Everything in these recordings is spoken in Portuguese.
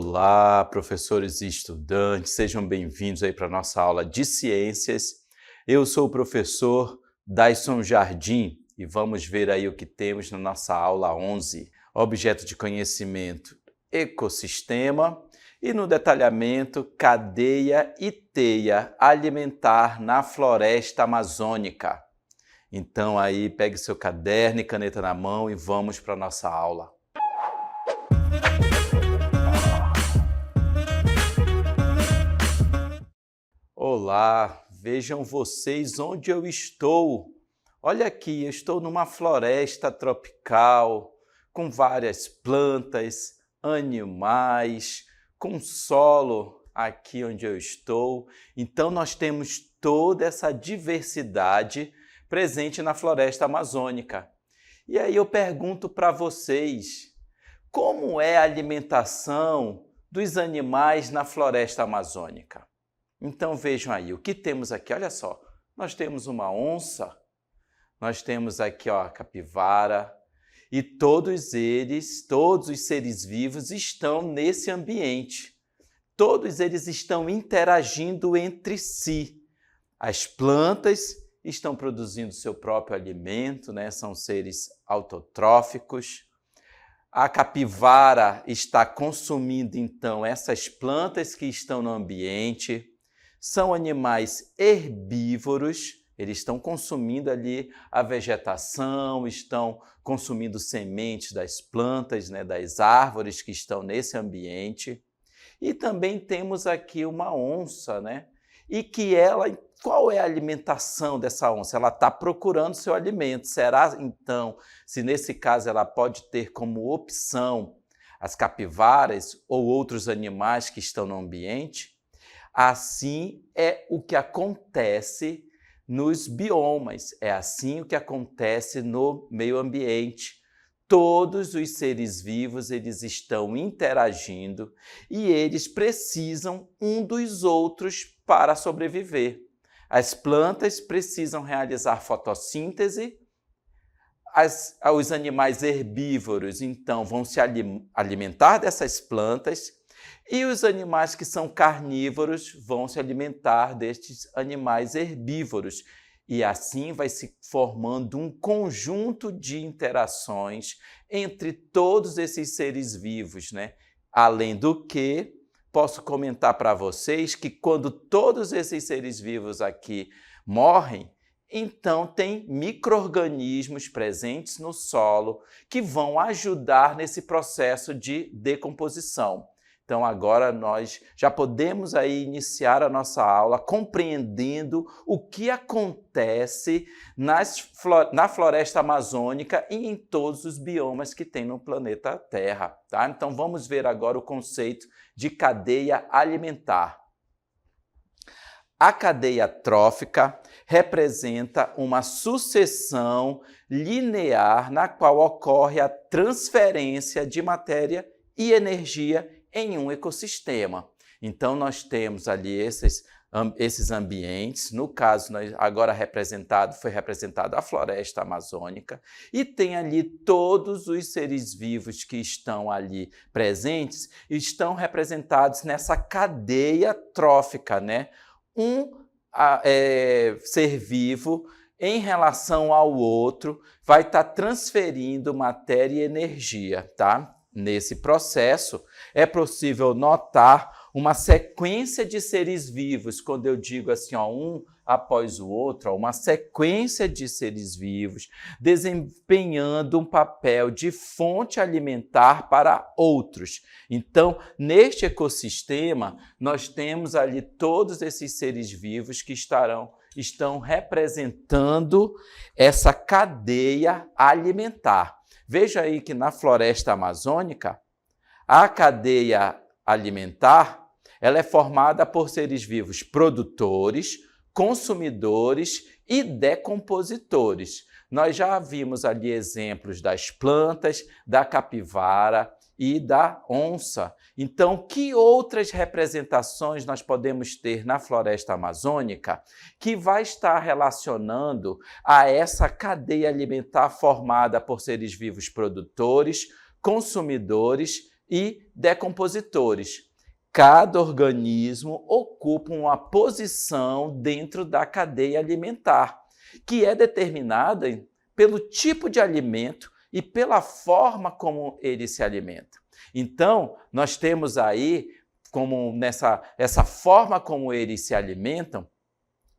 Olá, professores e estudantes, sejam bem-vindos aí para a nossa aula de ciências. Eu sou o professor Daisson Jardim e vamos ver aí o que temos na nossa aula 11, objeto de conhecimento, ecossistema, e no detalhamento, cadeia e teia alimentar na floresta amazônica. Então aí, pegue seu caderno e caneta na mão e vamos para a nossa aula. Olá, vejam vocês onde eu estou. Olha aqui, eu estou numa floresta tropical, com várias plantas, animais, com solo aqui onde eu estou. Então nós temos toda essa diversidade presente na floresta amazônica. E aí eu pergunto para vocês, como é a alimentação dos animais na floresta amazônica? Então vejam aí, o que temos aqui? Olha só, nós temos uma onça, nós temos aqui ó, a capivara, e todos os seres vivos estão nesse ambiente. Todos eles estão interagindo entre si. As plantas estão produzindo seu próprio alimento, né? São seres autotróficos. A capivara está consumindo, então, essas plantas que estão no ambiente. São animais herbívoros, eles estão consumindo ali a vegetação, estão consumindo sementes das plantas, né, das árvores que estão nesse ambiente. E também temos aqui uma onça, né? E que qual é a alimentação dessa onça? Ela está procurando seu alimento. Será, então, se nesse caso ela pode ter como opção as capivaras ou outros animais que estão no ambiente? Assim é o que acontece nos biomas, é assim o que acontece no meio ambiente. Todos os seres vivos eles estão interagindo e eles precisam um dos outros para sobreviver. As plantas precisam realizar fotossíntese, os animais herbívoros então vão se alimentar dessas plantas, e os animais que são carnívoros vão se alimentar destes animais herbívoros. E assim vai se formando um conjunto de interações entre todos esses seres vivos, né? Além do que, posso comentar para vocês que quando todos esses seres vivos aqui morrem, então tem micro-organismos presentes no solo que vão ajudar nesse processo de decomposição. Então agora nós já podemos aí iniciar a nossa aula compreendendo o que acontece na floresta amazônica e em todos os biomas que tem no planeta Terra. Tá? Então vamos ver agora o conceito de cadeia alimentar. A cadeia trófica representa uma sucessão linear na qual ocorre a transferência de matéria e energia em um ecossistema. Então, nós temos ali esses ambientes, no caso, agora foi representado a floresta amazônica, e tem ali todos os seres vivos que estão ali presentes, estão representados nessa cadeia trófica, né? Ser vivo, em relação ao outro, vai estar transferindo matéria e energia, tá? Nesse processo, é possível notar uma sequência de seres vivos, quando eu digo assim, ó, um após o outro, ó, uma sequência de seres vivos desempenhando um papel de fonte alimentar para outros. Então, neste ecossistema, nós temos ali todos esses seres vivos que estão representando essa cadeia alimentar. Veja aí que na floresta amazônica, a cadeia alimentar ela é formada por seres vivos produtores, consumidores e decompositores. Nós já vimos ali exemplos das plantas, da capivara e da onça. Então, que outras representações nós podemos ter na floresta amazônica que vai estar relacionando a essa cadeia alimentar formada por seres vivos produtores, consumidores e decompositores. Cada organismo ocupa uma posição dentro da cadeia alimentar, que é determinada pelo tipo de alimento e pela forma como ele se alimenta. Então, nós temos aí, como essa forma como eles se alimentam,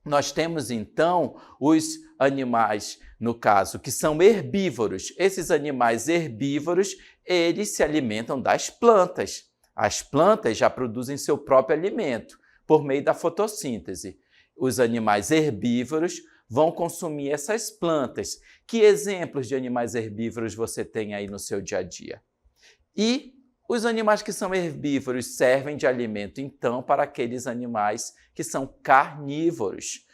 nós temos, então, os animais, no caso, que são herbívoros. Esses animais herbívoros, eles se alimentam das plantas. As plantas já produzem seu próprio alimento por meio da fotossíntese. Os animais herbívoros vão consumir essas plantas. Que exemplos de animais herbívoros você tem aí no seu dia a dia? E os animais que são herbívoros servem de alimento, então, para aqueles animais que são carnívoros.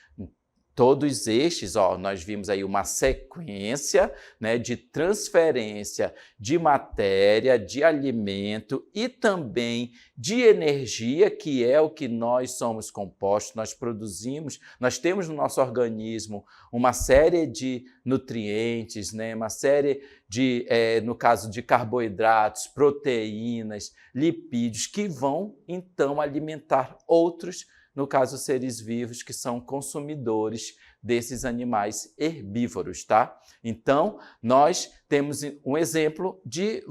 Todos estes, nós vimos aí uma sequência, né, de transferência de matéria, de alimento e também de energia, que é o que nós somos compostos, nós produzimos, nós temos no nosso organismo uma série de nutrientes, né, uma série de, no caso de carboidratos, proteínas, lipídios, que vão então alimentar outros, no caso, seres vivos que são consumidores desses animais herbívoros, tá? Então, nós temos um exemplo de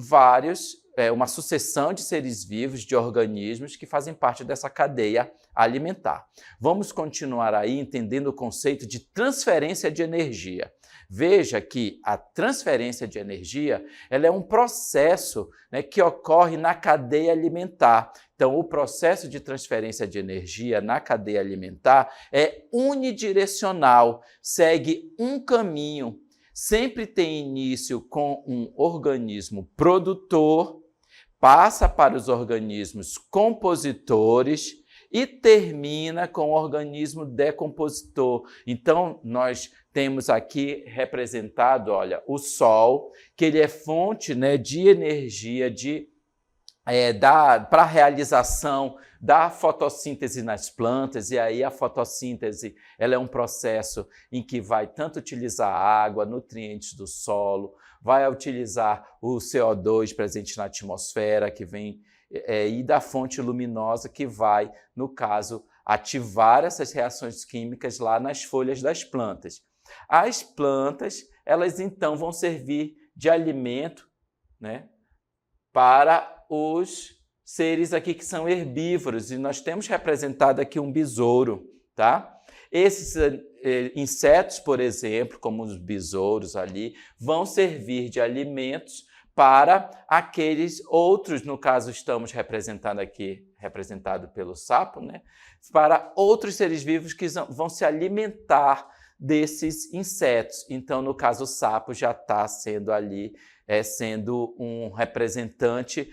uma sucessão de seres vivos, de organismos que fazem parte dessa cadeia alimentar. Vamos continuar aí entendendo o conceito de transferência de energia. Veja que a transferência de energia ela é um processo, né, que ocorre na cadeia alimentar. Então, o processo de transferência de energia na cadeia alimentar é unidirecional, segue um caminho, sempre tem início com um organismo produtor, passa para os organismos compositores e termina com o organismo decompositor. Então, nós temos aqui representado, olha, o Sol, que ele é fonte, né, de energia para a realização da fotossíntese nas plantas, e aí a fotossíntese ela é um processo em que vai tanto utilizar água, nutrientes do solo, vai utilizar o CO2 presente na atmosfera, que vem e da fonte luminosa que vai, no caso, ativar essas reações químicas lá nas folhas das plantas. As plantas, elas então vão servir de alimento, né, para os seres aqui que são herbívoros, e nós temos representado aqui um besouro, tá? Esses insetos, por exemplo, como os besouros ali, vão servir de alimentos para aqueles outros, no caso estamos representando aqui, representado pelo sapo, né? Para outros seres vivos que vão se alimentar desses insetos. Então, no caso, o sapo já está sendo ali, sendo um representante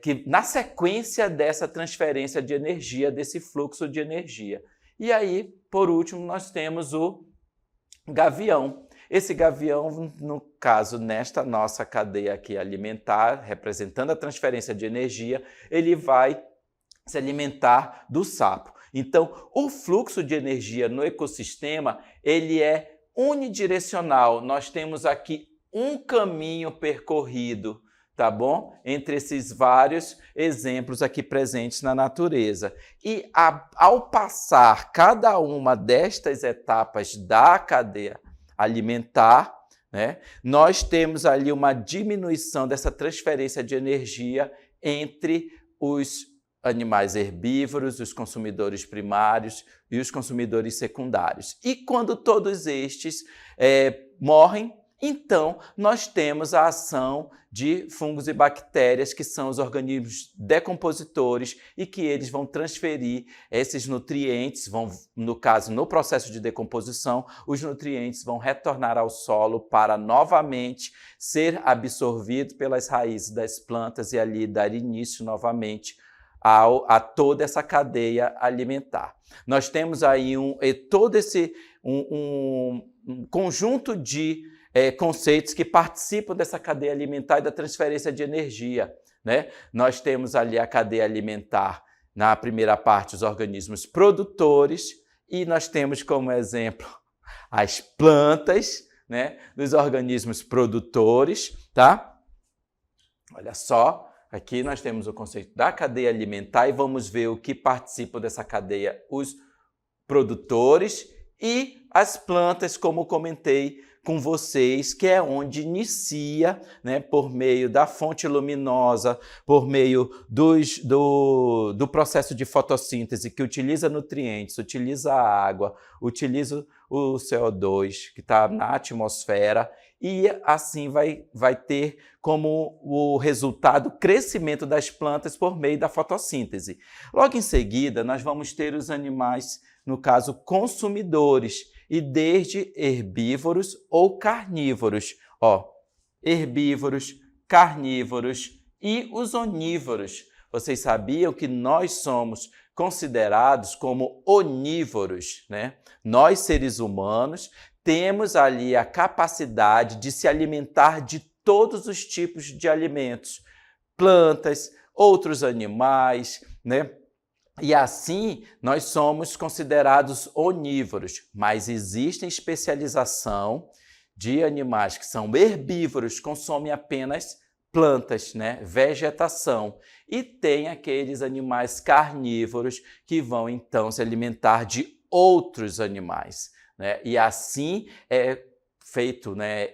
que, na sequência dessa transferência de energia, desse fluxo de energia. E aí, por último, nós temos o gavião. Esse gavião, no caso, nesta nossa cadeia aqui alimentar, representando a transferência de energia, ele vai se alimentar do sapo. Então, o fluxo de energia no ecossistema, ele é unidirecional. Nós temos aqui um caminho percorrido, tá bom? Entre esses vários exemplos aqui presentes na natureza. E ao passar cada uma destas etapas da cadeia alimentar, né, nós temos ali uma diminuição dessa transferência de energia entre os animais herbívoros, os consumidores primários e os consumidores secundários. E quando todos estes morrem, então nós temos a ação de fungos e bactérias, que são os organismos decompositores e que eles vão transferir esses nutrientes, no caso, no processo de decomposição, os nutrientes vão retornar ao solo para novamente ser absorvido pelas raízes das plantas e ali dar início novamente a toda essa cadeia alimentar. Nós temos aí todo esse conjunto de conceitos que participam dessa cadeia alimentar e da transferência de energia, né? Nós temos ali a cadeia alimentar, na primeira parte, os organismos produtores, e nós temos como exemplo as plantas, né, dos organismos produtores, tá? Olha só, Aqui nós temos o conceito da cadeia alimentar e vamos ver o que participam dessa cadeia, os produtores e as plantas, como comentei com vocês, que é onde inicia, né, por meio da fonte luminosa, por meio do processo de fotossíntese, que utiliza nutrientes, utiliza a água, utiliza o CO2 que está na atmosfera, e assim vai ter como o resultado o crescimento das plantas por meio da fotossíntese. Logo em seguida, nós vamos ter os animais, no caso, consumidores, e desde herbívoros ou carnívoros. Herbívoros, carnívoros e os onívoros. Vocês sabiam que nós somos considerados como onívoros, né? Nós, seres humanos, temos ali a capacidade de se alimentar de todos os tipos de alimentos, plantas, outros animais, né? E assim, nós somos considerados onívoros, mas existe especialização de animais que são herbívoros, consomem apenas plantas, né? Vegetação. E tem aqueles animais carnívoros que vão, então, se alimentar de outros animais, né? E assim é feito, né,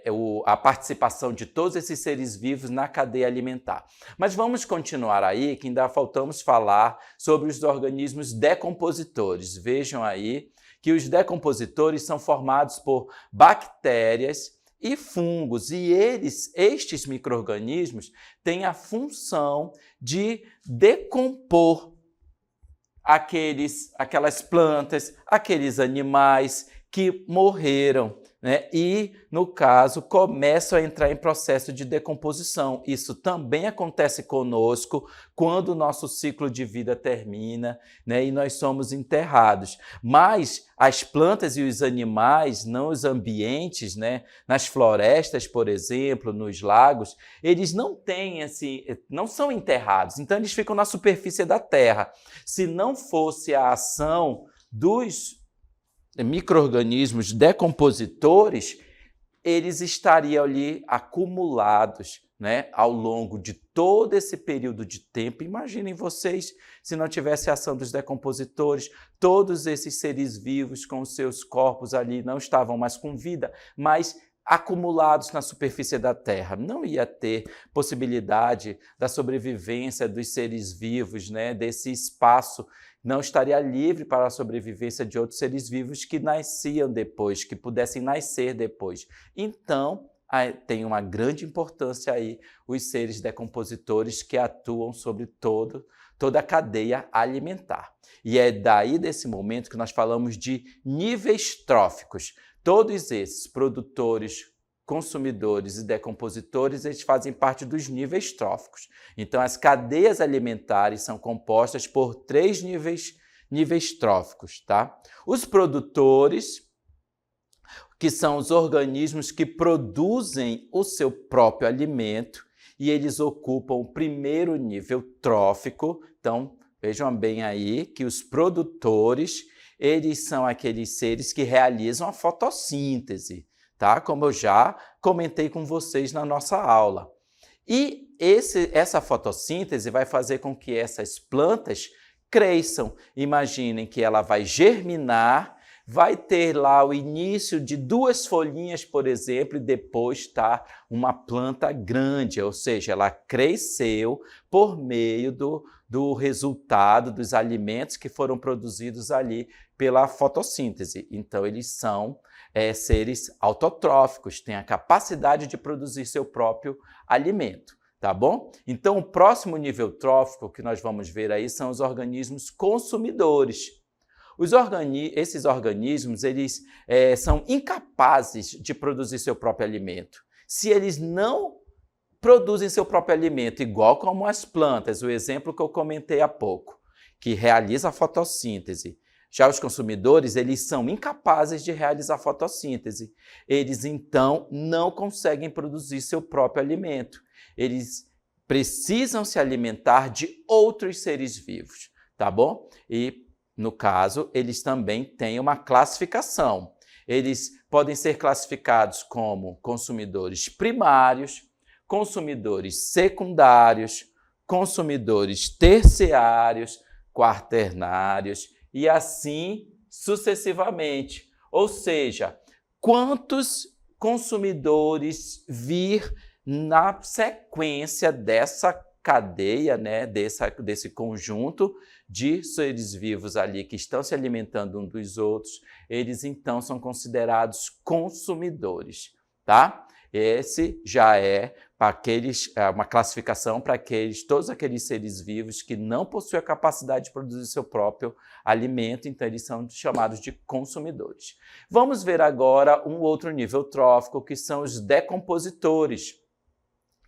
a participação de todos esses seres vivos na cadeia alimentar. Mas vamos continuar aí, que ainda faltamos falar sobre os organismos decompositores. Vejam aí que os decompositores são formados por bactérias e fungos, e estes micro-organismos têm a função de decompor aquelas plantas, aqueles animais que morreram, né? E, no caso, começam a entrar em processo de decomposição. Isso também acontece conosco quando o nosso ciclo de vida termina, né? E nós somos enterrados. Mas as plantas e os animais, nos ambientes, né? Nas florestas, por exemplo, nos lagos, eles não têm não são enterrados, então eles ficam na superfície da terra. Se não fosse a ação dos micro-organismos decompositores, eles estariam ali acumulados, né, ao longo de todo esse período de tempo. Imaginem vocês, se não tivesse a ação dos decompositores, todos esses seres vivos com os seus corpos ali não estavam mais com vida, mas acumulados na superfície da Terra. Não ia ter possibilidade da sobrevivência dos seres vivos, né, desse espaço não estaria livre para a sobrevivência de outros seres vivos que nasciam depois, que pudessem nascer depois. Então, tem uma grande importância aí os seres decompositores que atuam sobre toda a cadeia alimentar. E é daí, desse momento, que nós falamos de níveis tróficos. Todos esses produtores, consumidores e decompositores, eles fazem parte dos níveis tróficos. Então, as cadeias alimentares são compostas por 3 níveis tróficos, tá? Os produtores, que são os organismos que produzem o seu próprio alimento, e eles ocupam o primeiro nível trófico. Então, vejam bem aí que os produtores, eles são aqueles seres que realizam a fotossíntese, tá? Como eu já comentei com vocês na nossa aula. E essa fotossíntese vai fazer com que essas plantas cresçam. Imaginem que ela vai germinar, vai ter lá o início de 2 folhinhas, por exemplo, e depois está uma planta grande, ou seja, ela cresceu por meio do resultado dos alimentos que foram produzidos ali pela fotossíntese. Então, eles são seres autotróficos, têm a capacidade de produzir seu próprio alimento, tá bom? Então, o próximo nível trófico que nós vamos ver aí são os organismos consumidores. Esses organismos, eles são incapazes de produzir seu próprio alimento. Se eles não produzem seu próprio alimento, igual como as plantas, o exemplo que eu comentei há pouco, que realiza a fotossíntese, já os consumidores, eles são incapazes de realizar fotossíntese. Eles, então, não conseguem produzir seu próprio alimento. Eles precisam se alimentar de outros seres vivos, tá bom? E, no caso, eles também têm uma classificação. Eles podem ser classificados como consumidores primários, consumidores secundários, consumidores terciários, quaternários e assim sucessivamente. Ou seja, quantos consumidores vir na sequência dessa cadeia, né, desse conjunto de seres vivos ali que estão se alimentando uns dos outros, eles então são considerados consumidores, tá? Esse já é para uma classificação para todos aqueles seres vivos que não possuem a capacidade de produzir seu próprio alimento, então eles são chamados de consumidores. Vamos ver agora um outro nível trófico, que são os decompositores.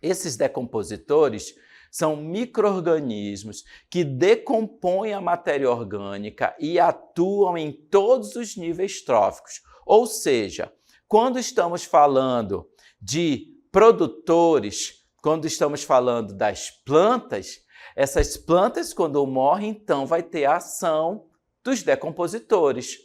Esses decompositores são micro-organismos que decompõem a matéria orgânica e atuam em todos os níveis tróficos. Ou seja, quando estamos falando de produtores, quando estamos falando das plantas, essas plantas, quando morrem, então vai ter a ação dos decompositores,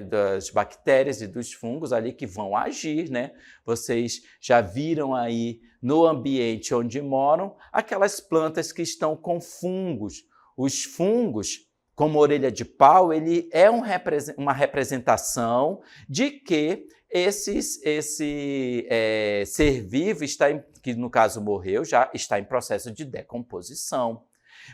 das bactérias e dos fungos ali que vão agir, né? Vocês já viram aí no ambiente onde moram aquelas plantas que estão com fungos. Os fungos, como orelha de pau, ele é uma representação de que esse ser vivo, que no caso morreu, já está em processo de decomposição.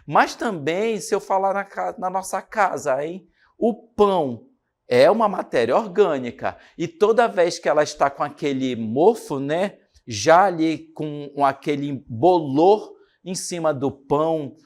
Mas também, se eu falar na nossa casa, hein? O pão é uma matéria orgânica e toda vez que ela está com aquele mofo, né, já ali com aquele bolor em cima do pão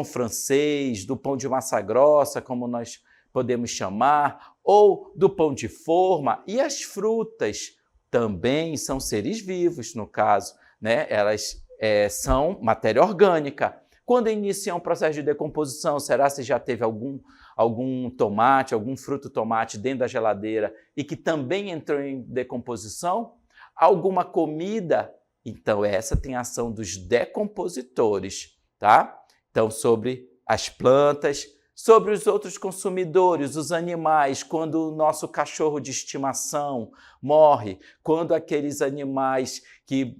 francês, do pão de massa grossa, como nós podemos chamar, ou do pão de forma, e as frutas também são seres vivos, no caso, né? Elas são matéria orgânica. Quando inicia um processo de decomposição, será se já teve algum tomate, algum fruto tomate dentro da geladeira e que também entrou em decomposição? Alguma comida? Então, essa tem a ação dos decompositores, tá? Então, sobre as plantas, sobre os outros consumidores, os animais, quando o nosso cachorro de estimação morre, quando aqueles animais que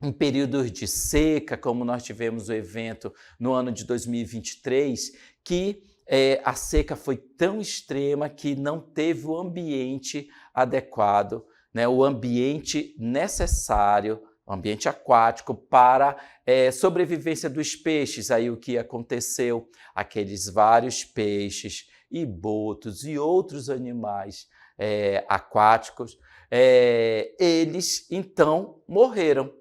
em períodos de seca, como nós tivemos o evento no ano de 2023, que a seca foi tão extrema que não teve o ambiente adequado, né, o ambiente necessário, o ambiente aquático para sobrevivência dos peixes. Aí o que aconteceu? Aqueles vários peixes e botos e outros animais aquáticos, eles então morreram.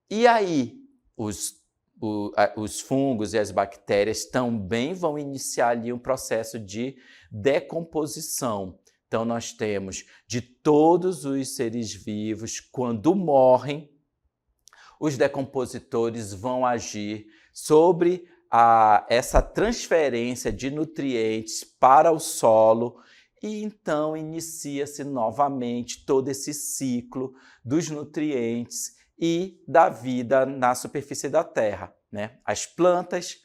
E aí, os fungos e as bactérias também vão iniciar ali um processo de decomposição. Então, nós temos de todos os seres vivos, quando morrem, os decompositores vão agir sobre essa transferência de nutrientes para o solo e então inicia-se novamente todo esse ciclo dos nutrientes e da vida na superfície da Terra, né? As plantas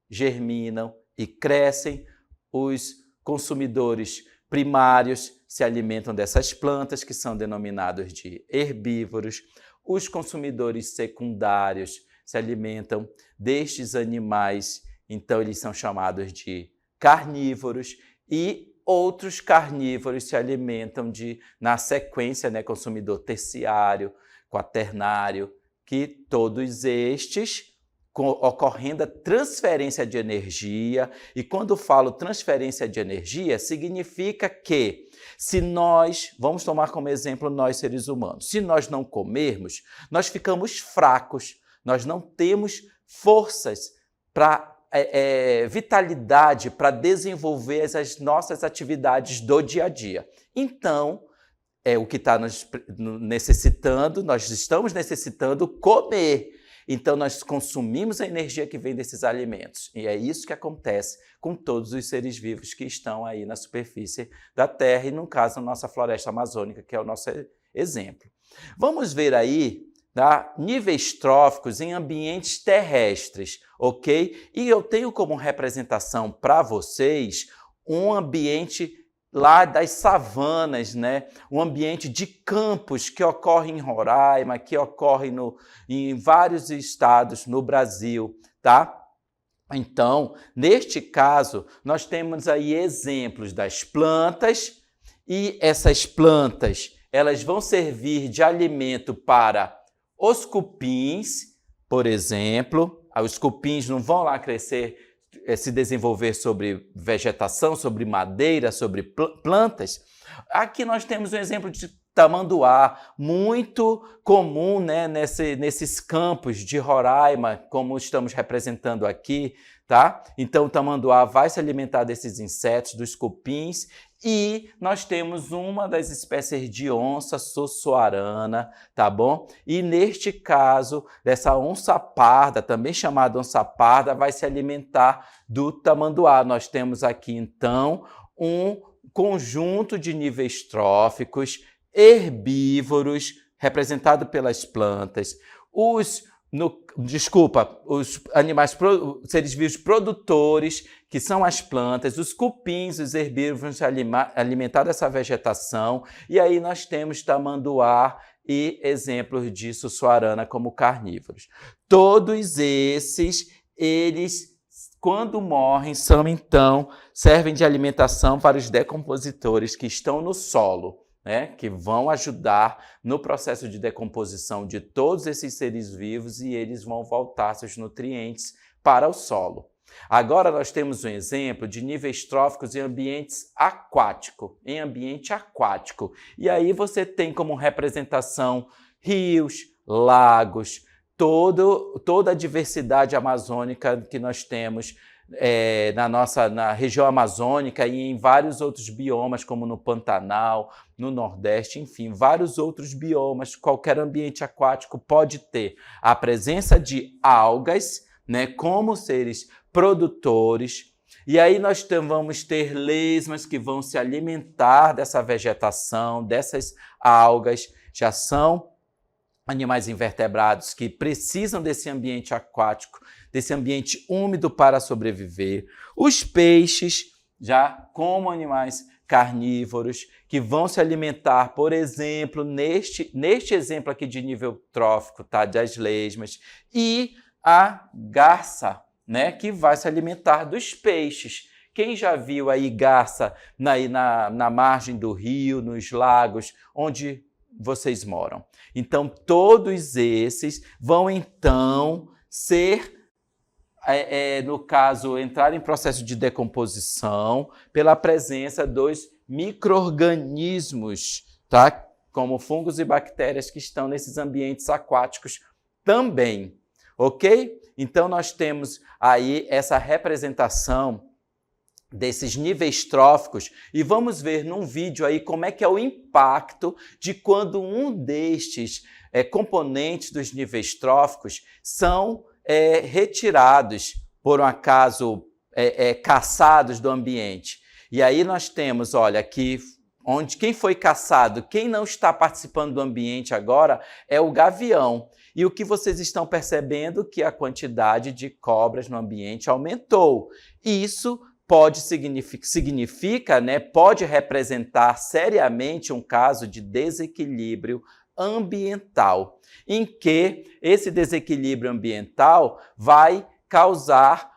germinam e crescem, os consumidores primários se alimentam dessas plantas, que são denominados de herbívoros, os consumidores secundários se alimentam destes animais, então eles são chamados de carnívoros, e outros carnívoros se alimentam na sequência, né, consumidor terciário, quaternário, que todos estes, ocorrendo a transferência de energia, e quando falo transferência de energia, significa que se nós, vamos tomar como exemplo nós seres humanos, se nós não comermos, nós ficamos fracos, nós não temos forças para vitalidade para desenvolver as nossas atividades do dia a dia. Então, o que está nos necessitando, nós estamos necessitando comer. Então, nós consumimos a energia que vem desses alimentos. E é isso que acontece com todos os seres vivos que estão aí na superfície da Terra e, no caso, na nossa floresta amazônica, que é o nosso exemplo. Vamos ver aí, tá, níveis tróficos em ambientes terrestres, ok? E eu tenho como representação para vocês um ambiente lá das savanas, né? Um ambiente de campos que ocorre em Roraima, que ocorre em vários estados no Brasil, tá? Então, neste caso, nós temos aí exemplos das plantas e essas plantas, elas vão servir de alimento para os cupins, por exemplo. Os cupins não vão lá crescer, se desenvolver sobre vegetação, sobre madeira, sobre plantas. Aqui nós temos um exemplo de tamanduá, muito comum, né, nesses campos de Roraima, como estamos representando aqui, tá? Então, o tamanduá vai se alimentar desses insetos, dos cupins, e nós temos uma das espécies de onça sossoarana, tá bom? E neste caso, dessa onça parda, também chamada onça parda, vai se alimentar do tamanduá. Nós temos aqui, então, um conjunto de níveis tróficos herbívoros, representado pelas plantas, os animais, seres vivos produtores, que são as plantas, os cupins, os herbívoros alimentar dessa vegetação, e aí nós temos tamanduá e exemplos de sussuarana como carnívoros. Todos esses, eles, quando morrem, servem de alimentação para os decompositores que estão no solo, né, que vão ajudar no processo de decomposição de todos esses seres vivos e eles vão voltar seus nutrientes para o solo. Agora nós temos um exemplo de níveis tróficos em ambiente aquático. E aí você tem como representação rios, lagos, toda a diversidade amazônica que nós temos na região amazônica e em vários outros biomas, como no Pantanal, no Nordeste, enfim, vários outros biomas. Qualquer ambiente aquático pode ter a presença de algas, né, como seres produtores, e aí nós vamos ter lesmas que vão se alimentar dessa vegetação, dessas algas. Já são animais invertebrados que precisam desse ambiente aquático, desse ambiente úmido para sobreviver. Os peixes, já como animais carnívoros, que vão se alimentar, por exemplo, neste exemplo aqui de nível trófico, tá, das lesmas, e a garça, né, que vai se alimentar dos peixes. Quem já viu aí garça na margem do rio, nos lagos, onde vocês moram? Então, todos esses vão, então, no caso, entrar em processo de decomposição pela presença dos micro-organismos, tá? Como fungos e bactérias que estão nesses ambientes aquáticos também, ok? Então, nós temos aí essa representação desses níveis tróficos e vamos ver num vídeo aí como é que é o impacto de quando um destes componentes dos níveis tróficos são retirados, por um acaso, caçados do ambiente. E aí nós temos, olha, aqui, quem foi caçado, quem não está participando do ambiente agora é o gavião. E o que vocês estão percebendo que a quantidade de cobras no ambiente aumentou. Isso significa, né, pode representar seriamente um caso de desequilíbrio ambiental, em que esse desequilíbrio ambiental vai causar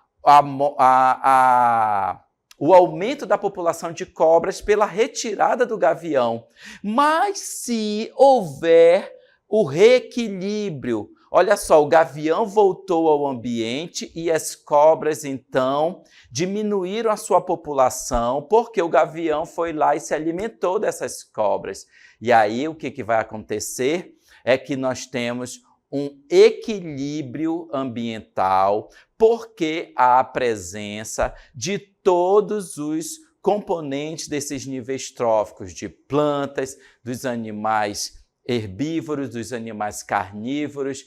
o aumento da população de cobras pela retirada do gavião. Mas se houver o reequilíbrio, olha só, o gavião voltou ao ambiente e as cobras, então, diminuíram a sua população porque o gavião foi lá e se alimentou dessas cobras. E aí o que vai acontecer é que nós temos um equilíbrio ambiental porque há a presença de todos os componentes desses níveis tróficos, de plantas, dos animais herbívoros, dos animais carnívoros,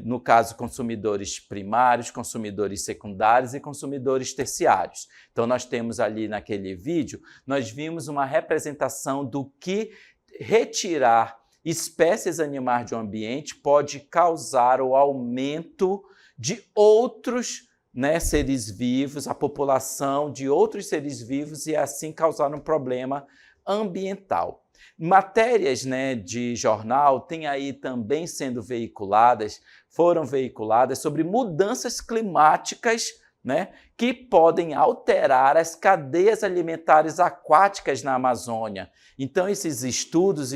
no caso, consumidores primários, consumidores secundários e consumidores terciários. Então, nós temos ali naquele vídeo, nós vimos uma representação do que retirar espécies animais de um ambiente pode causar o aumento de outros né, seres vivos, a população de outros seres vivos e assim causar um problema ambiental. Matérias, né, de jornal têm aí também sendo veiculadas, foram veiculadas sobre mudanças climáticas, né, que podem alterar as cadeias alimentares aquáticas na Amazônia. Então, esses estudos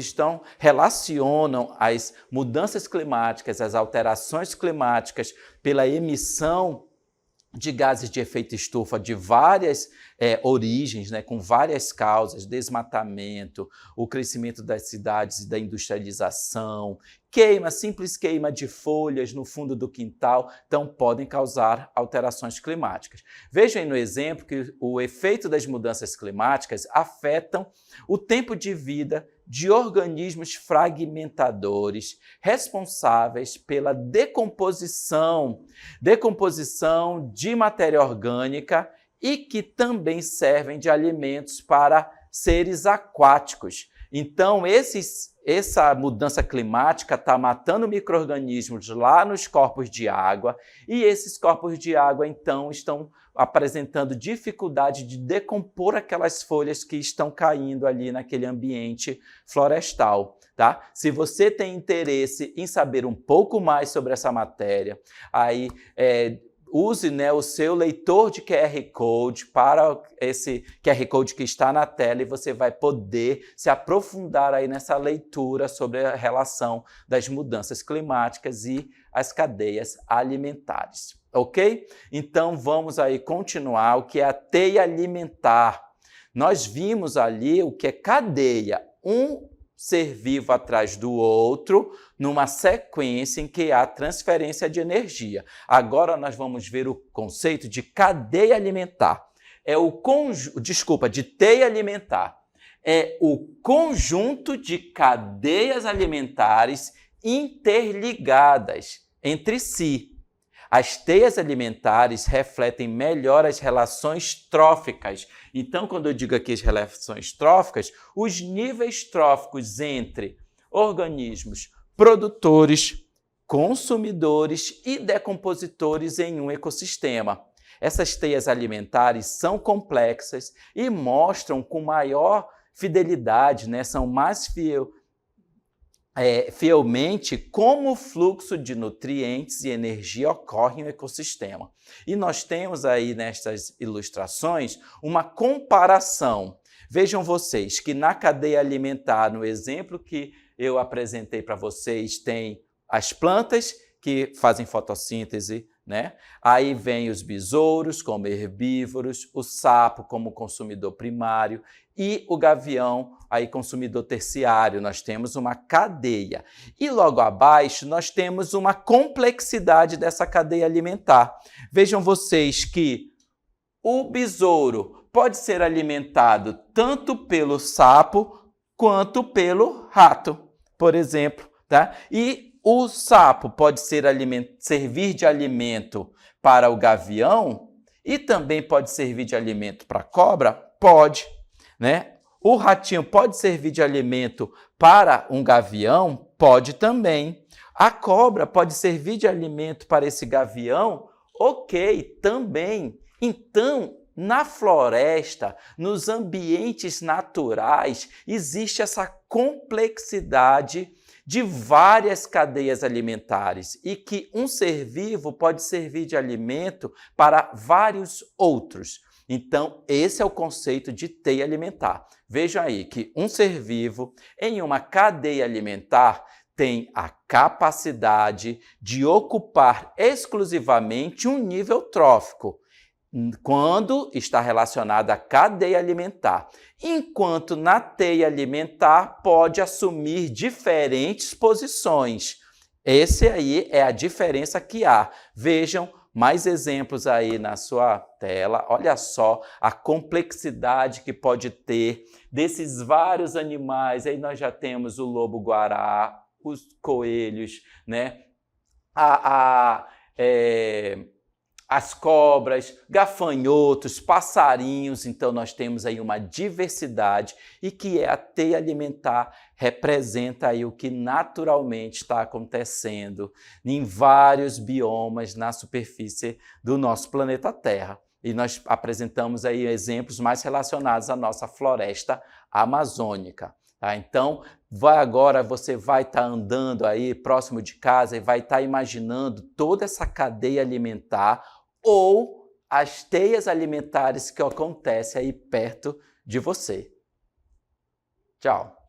relacionam as mudanças climáticas, as alterações climáticas pela emissão de gases de efeito estufa de várias origens, né, com várias causas, desmatamento, o crescimento das cidades e da industrialização, simples queima de folhas no fundo do quintal, então podem causar alterações climáticas. Vejam aí no exemplo que o efeito das mudanças climáticas afetam o tempo de vida de organismos fragmentadores responsáveis pela decomposição de matéria orgânica e que também servem de alimentos para seres aquáticos. Então, essa mudança climática está matando micro-organismos lá nos corpos de água e esses corpos de água, então, estão apresentando dificuldade de decompor aquelas folhas que estão caindo ali naquele ambiente florestal. Tá? Se você tem interesse em saber um pouco mais sobre essa matéria, aí use, né, o seu leitor de QR Code para esse QR Code que está na tela e você vai poder se aprofundar aí nessa leitura sobre a relação das mudanças climáticas e as cadeias alimentares, ok? Então vamos aí continuar o que é a teia alimentar. Nós vimos ali o que é cadeia, um ser vivo atrás do outro, numa sequência em que há transferência de energia. Agora nós vamos ver o conceito de cadeia alimentar. De teia alimentar. É o conjunto de cadeias alimentares interligadas entre si. As teias alimentares refletem melhor as relações tróficas. Então, quando eu digo aqui as relações tróficas, os níveis tróficos entre organismos produtores, consumidores e decompositores em um ecossistema. Essas teias alimentares são complexas e mostram com maior fidelidade, né? São mais fielmente como o fluxo de nutrientes e energia ocorre no ecossistema. E nós temos aí nestas ilustrações uma comparação. Vejam vocês que na cadeia alimentar, no exemplo que eu apresentei para vocês, tem as plantas que fazem fotossíntese, né? Aí vem os besouros como herbívoros, o sapo como consumidor primário e o gavião aí consumidor terciário. Nós temos uma cadeia. E logo abaixo nós temos uma complexidade dessa cadeia alimentar. Vejam vocês que o besouro pode ser alimentado tanto pelo sapo quanto pelo rato, por exemplo, tá? E o sapo pode servir de alimento para o gavião e também pode servir de alimento para a cobra? Pode, né? O ratinho pode servir de alimento para um gavião? Pode também. A cobra pode servir de alimento para esse gavião? Ok, também. Então, na floresta, nos ambientes naturais, existe essa complexidade de várias cadeias alimentares e que um ser vivo pode servir de alimento para vários outros. Então, esse é o conceito de teia alimentar. Veja aí que um ser vivo em uma cadeia alimentar tem a capacidade de ocupar exclusivamente um nível trófico, quando está relacionada à cadeia alimentar, enquanto na teia alimentar pode assumir diferentes posições. Esse aí é a diferença que há. Vejam mais exemplos aí na sua tela. Olha só a complexidade que pode ter desses vários animais. Aí nós já temos o lobo-guará, os coelhos, né? A as cobras, gafanhotos, passarinhos. Então nós temos aí uma diversidade e que a teia alimentar representa aí o que naturalmente está acontecendo em vários biomas na superfície do nosso planeta Terra. E nós apresentamos aí exemplos mais relacionados à nossa floresta amazônica. Tá? Então, agora você vai estar andando aí próximo de casa e vai estar imaginando toda essa cadeia alimentar ou as teias alimentares que acontecem aí perto de você. Tchau!